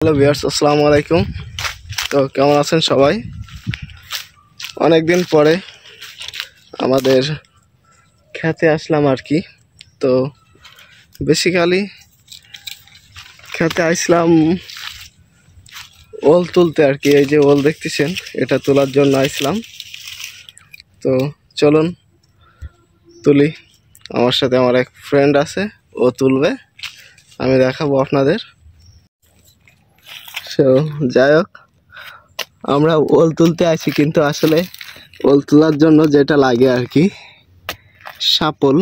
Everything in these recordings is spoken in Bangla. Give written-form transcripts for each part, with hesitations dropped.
হ্যালো ভিউয়ার্স, আসসালামু আলাইকুম। তো কেমন আছেন সবাই? অনেক দিন পরে আমাদের খেতে আসলাম আর কি। তো বেসিক্যালি খেতে আসলাম ওল তুলতে আর কি। এই যে ওল দেখতেছেন, এটা তোলার জন্য আসলাম। তো চলুন তুলি। আমার সাথে আমার এক ফ্রেন্ড আছে, ও তুলবে, আমি দেখাবো আপনাদের। তো যাই হোক, আমরা ওল তুলতে আসি, কিন্তু আসলে ওল তোলার জন্য যেটা লাগে আর কি, শাপল,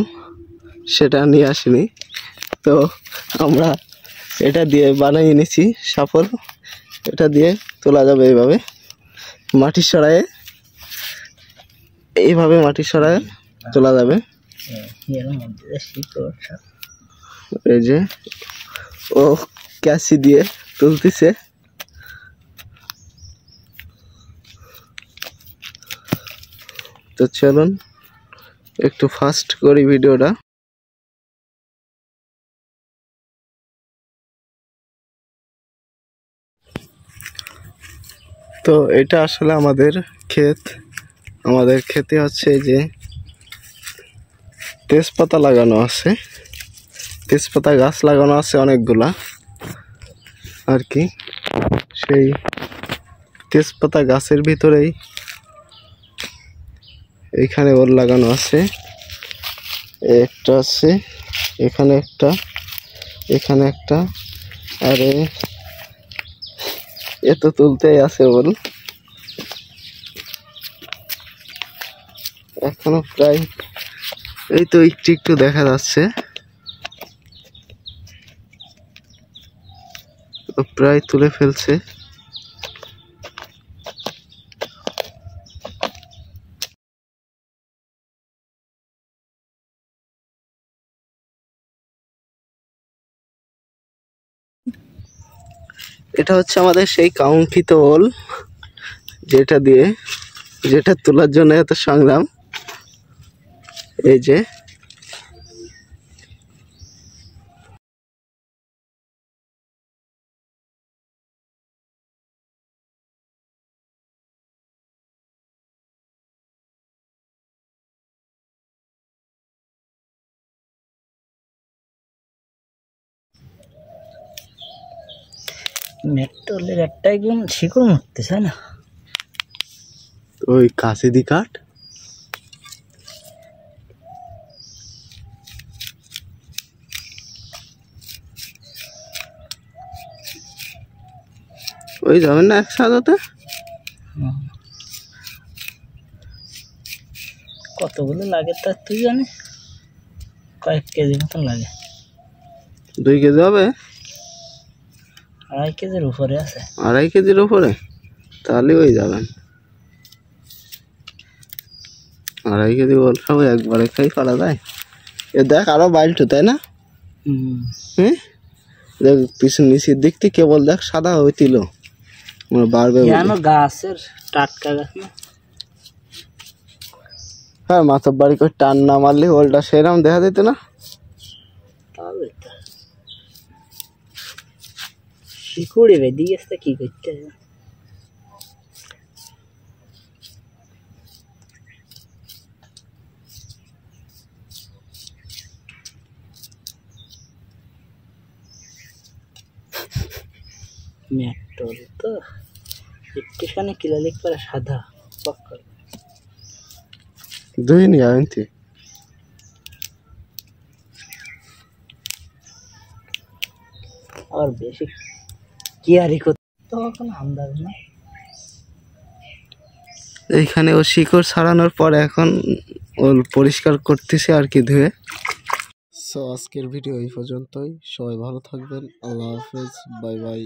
সেটা নিয়ে আসিনি। তো আমরা এটা দিয়ে বানিয়ে নিয়েছি শাপল। এটা দিয়ে তোলা যাবে এইভাবে মাটির সরায়ে, এইভাবে মাটির সরায়ে তোলা যাবে। এই যে ও ক্যাসি দিয়ে তুলতেছে। তো চলুন একটু ফাস্ট করি ভিডিওটা। তো এটা আসলে আমাদের ক্ষেত। আমাদের ক্ষেতে হচ্ছে যে তেজপাতা লাগানো আছে, তেজপাতা গাছ লাগানো আছে অনেকগুলা আর কি। সেই তেজপাতা গাছের ভিতরেই এইখানে ওল লাগানো আছে। একটা আছে, এখানে একটা, এখানে একটা, আর এত তুলতেই আছে ওল। এখনো প্রায় এই তো একটু একটু দেখা যাচ্ছে, প্রায় তুলে ফেলছে। এটা হচ্ছে আমাদের সেই কাঙ্ক্ষিত ওল, যেটা তোলার জন্য এত সংগ্রাম। এই যে মেট্রোলের একটা একদম শিকড় মারতেছে না, ওই কাশি দি কাঠ। ওই যাবেন না একসাথে? কতগুলো লাগে তা তুই জানিস? কয়েক কেজি মতন লাগে। 2 কেজি হবে? 2.5 কেজির উপরে আছে। 2.5 কেজির উপরে? তাহলে ওই যাবেন। 2.5 কেজি ওল সব একবারে খাই ফেলা যায়? এ দেখ আরো বাল্টু, তাই না? হ্যাঁ, দেখ পিছন নিচের দিক থেকে কেবল দেখ সাদা হইতিল, বাড়বে গাছের টাটকা গাছ না। হ্যাঁ, মাথার বাড়ি করে টান না মারলে ওলটা সেরকম দেখা যেত না। তবে তো শিকড়ে বেঁধে গেছে, কি করতে হবে? মেট্রোল তো একটুখানি কিলালিক করে সাদা পক্কা দুই নি আনতে। আর বেশি কেয়ারি করতে তখন আন্দাজ না। এইখানে ও শিকড় ছাড়ানোর পর এখন ওল পরিষ্কার করতেছে আর কি, ধুয়ে। সো আজকের ভিডিও এই পর্যন্তই। সবাই ভালো থাকবেন। আল্লাহ হাফেজ, বাই বাই।